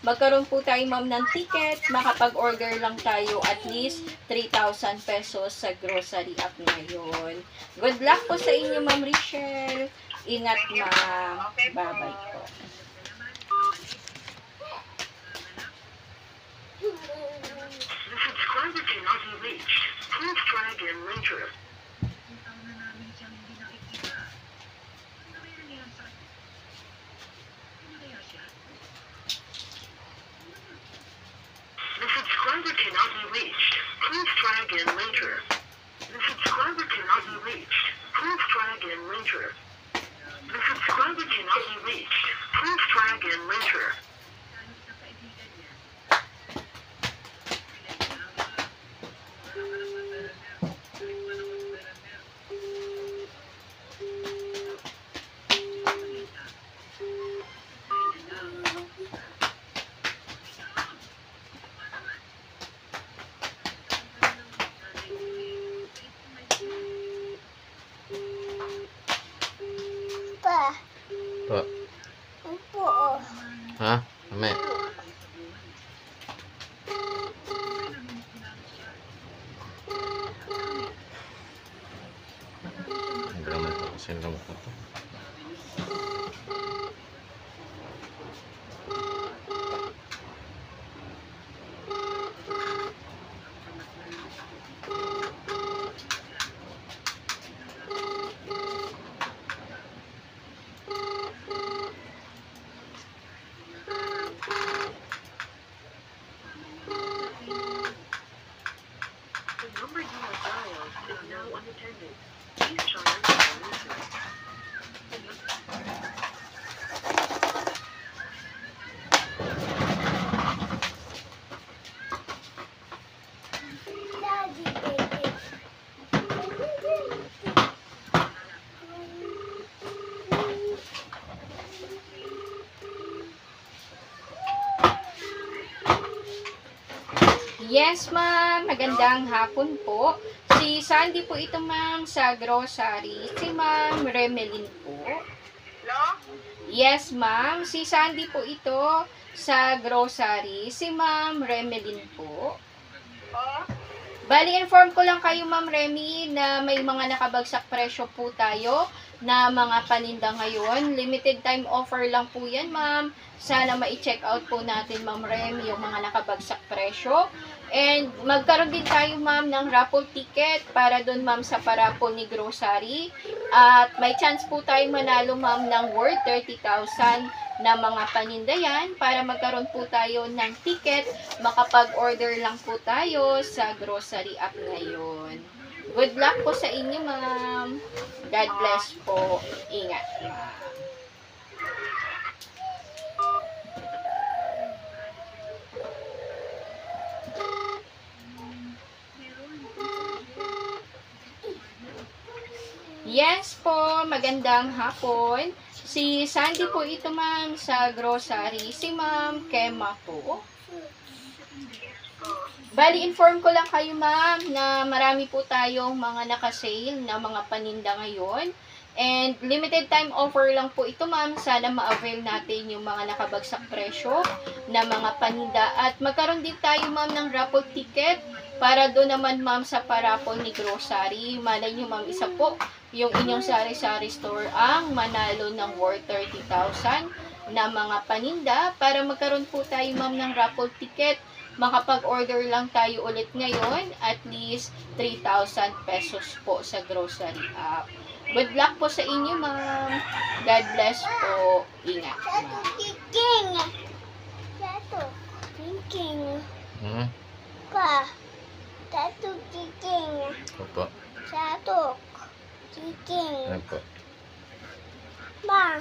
magkaroon po tayo ma'am ng ticket, makapag-order lang tayo at least 3,000 pesos sa grocery app ngayon. Good luck po sa inyo ma'am Richelle. Ingat ma'am. Bye-bye po. The subscriber cannot be reached. Please try again later. The subscriber cannot be reached. Please try again later. The subscriber cannot be reached. Please try again later. The subscriber cannot be reached. Please try again later. Po. Ha? Mami. Salamat po. Salamat po. The number you have dialed is now unattended. Please try again later. Yes, ma'am. Magandang hapon po. Si Sandy po ito, ma'am, sa grocery. Si ma'am Remelin po. Hello? Yes, ma'am. Si Sandy po ito sa grocery. Si ma'am Remelin po. Oh? Bali, inform ko lang kayo, ma'am Remy, na may mga nakabagsak presyo po tayo na mga paninda ngayon. Limited time offer lang po yan, ma'am. Sana ma-check out po natin, ma'am Remy, yung mga nakabagsak presyo. And magkaroon din tayo, ma'am, ng raffle ticket para doon, ma'am, sa paraffle ni grocery. At may chance po tayong manalo, ma'am, ng worth 30,000 na mga paninda yan para magkaroon po tayo ng ticket. Makapag-order lang po tayo sa grocery app ngayon. Good luck po sa inyo, ma'am. God bless po. Ingat, ma'am. Yes po, magandang hapon. Si Sandy po ito, ma'am, sa grocery. Si ma'am Kema po. Bali, inform ko lang kayo, ma'am, na marami po tayong mga naka-sale na mga paninda ngayon. And limited time offer lang po ito, ma'am. Sana ma-avail natin yung mga nakabagsak presyo na mga paninda. At magkaroon din tayo, ma'am, ng raffle ticket para doon naman, ma'am, sa paraffle ni grocery. Malay nyo, ma'am, isa po yung inyong sari-sari store ang manalo ng worth 30,000 na mga paninda. Para magkaroon po tayo, ma'am, ng raffle ticket, makapag-order lang tayo ulit ngayon, at least 3,000 pesos po sa grocery app. Good luck po sa inyo, ma'am. God bless po. Ingat, ma'am. Hmm? Opo. Opo. Ma.